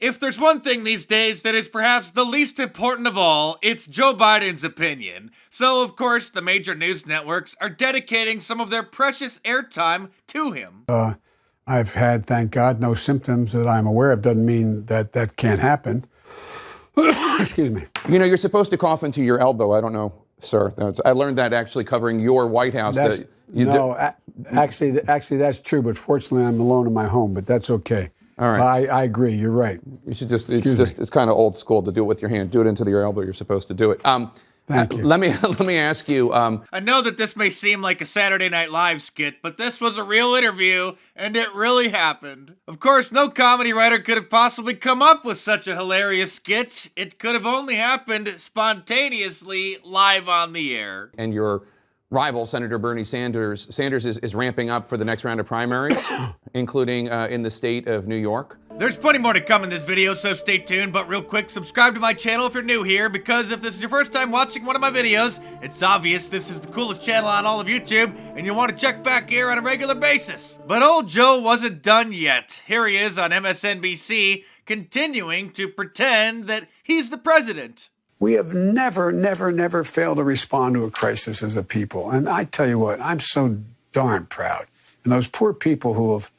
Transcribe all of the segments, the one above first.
If there's one thing these days that is perhaps the least important of all, it's Joe Biden's opinion. So, of course, the major news networks are dedicating some of their precious airtime to him. I've had, thank God, no symptoms that I'm aware of. Doesn't mean that that can't happen. Excuse me. You know, you're supposed to cough into your elbow. I don't know, sir. I learned that actually covering your White House. Actually, that's true. But fortunately, I'm alone in my home. But that's okay. All right. I agree. You're right. You should it's kind of old school to do it with your hand. Do it into your elbow. You're supposed to do it. Thank you. Let me ask you. I know that this may seem like a Saturday Night Live skit, but this was a real interview, and it really happened. Of course, no comedy writer could have possibly come up with such a hilarious skit. It could have only happened spontaneously, live on the air. And your rival, Senator Bernie Sanders, is ramping up for the next round of primaries, including in the state of New York. There's plenty more to come in this video, so stay tuned, but real quick, subscribe to my channel if you're new here, because if this is your first time watching one of my videos, it's obvious this is the coolest channel on all of YouTube, and you'll want to check back here on a regular basis. But old Joe wasn't done yet. Here he is on MSNBC, continuing to pretend that he's the president. We have never failed to respond to a crisis as a people. And I tell you what, I'm so darn proud. And those poor people who have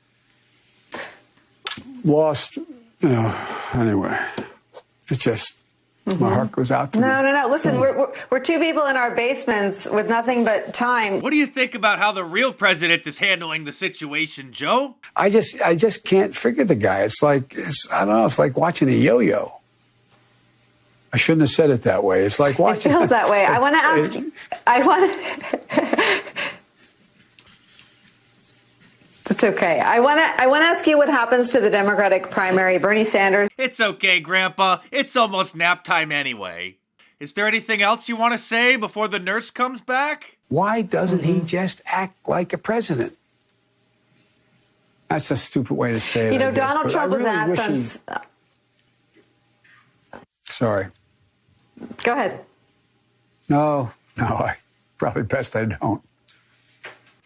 lost, anyway, it's just, my heart goes out to them. No. Listen, we're two people in our basements with nothing but time. What do you think about how the real president is handling the situation, Joe? I just can't figure the guy. It's like watching a yo-yo. I shouldn't have said it that way. It's like watching. It feels that way. I want to ask. That's okay. I want to ask you what happens to the Democratic primary. Bernie Sanders. It's okay, Grandpa. It's almost nap time anyway. Is there anything else you want to say before the nurse comes back? Why doesn't he just act like a president? That's a stupid way to say it. You know, I guess, Donald Trump was asked on. Sorry. Go ahead. No, I probably best I don't.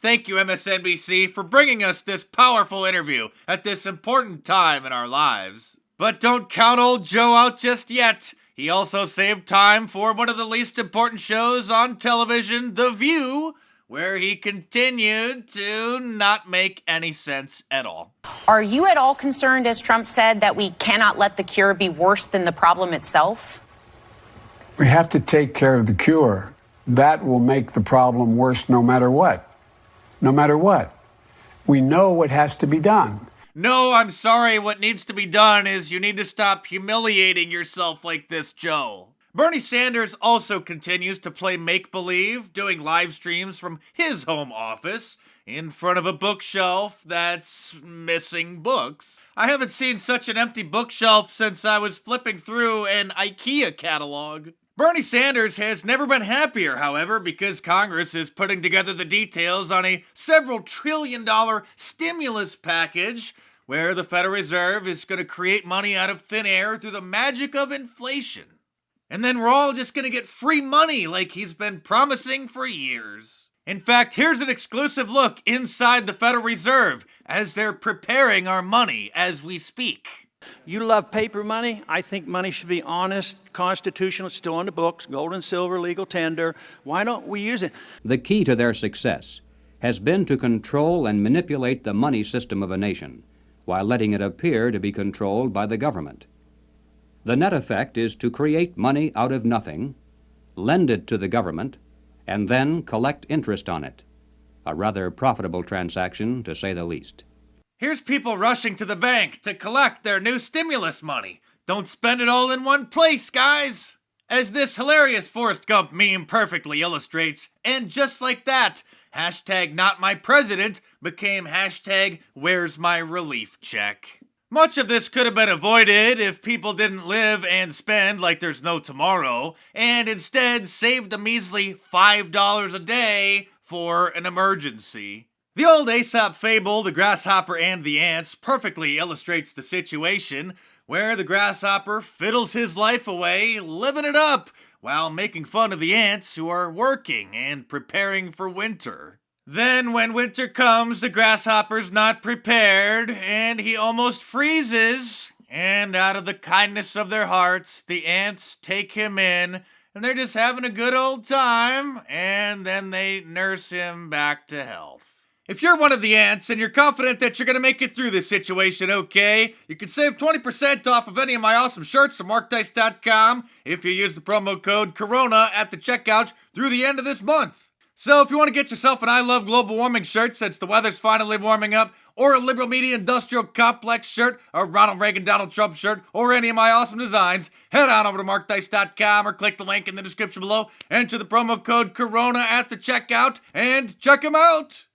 Thank you, MSNBC, for bringing us this powerful interview at this important time in our lives. But don't count old Joe out just yet. He also saved time for one of the least important shows on television, The View, where he continued to not make any sense at all. Are you at all concerned, as Trump said, that we cannot let the cure be worse than the problem itself? We have to take care of the cure. That will make the problem worse no matter what. No matter what. We know what has to be done. No, I'm sorry. What needs to be done is you need to stop humiliating yourself like this, Joe. Bernie Sanders also continues to play make-believe, doing live streams from his home office in front of a bookshelf that's missing books. I haven't seen such an empty bookshelf since I was flipping through an IKEA catalog. Bernie Sanders has never been happier, however, because Congress is putting together the details on a several trillion-dollar stimulus package where the Federal Reserve is going to create money out of thin air through the magic of inflation. And then we're all just going to get free money like he's been promising for years. In fact, here's an exclusive look inside the Federal Reserve as they're preparing our money as we speak. You love paper money. I think money should be honest, constitutional, still on the books, gold and silver, legal tender. Why don't we use it? The key to their success has been to control and manipulate the money system of a nation while letting it appear to be controlled by the government. The net effect is to create money out of nothing, lend it to the government, and then collect interest on it. A rather profitable transaction, to say the least. Here's people rushing to the bank to collect their new stimulus money. Don't spend it all in one place, guys! As this hilarious Forrest Gump meme perfectly illustrates, and just like that, hashtag not my president became hashtag where's my relief check. Much of this could have been avoided if people didn't live and spend like there's no tomorrow, and instead saved a measly $5 a day for an emergency. The old Aesop fable, The Grasshopper and the Ants, perfectly illustrates the situation where the grasshopper fiddles his life away, living it up, while making fun of the ants who are working and preparing for winter. Then when winter comes, the grasshopper's not prepared, and he almost freezes And out of the kindness of their hearts, the ants take him in, and they're just having a good old time, and then they nurse him back to health. If you're one of the ants and you're confident that you're going to make it through this situation okay, you can save 20% off of any of my awesome shirts from markdice.com if you use the promo code CORONA at the checkout through the end of this month. So if you want to get yourself an I Love Global Warming shirt since the weather's finally warming up, or a liberal media industrial complex shirt, a Ronald Reagan Donald Trump shirt, or any of my awesome designs, head on over to markdice.com or click the link in the description below, enter the promo code CORONA at the checkout, and check them out!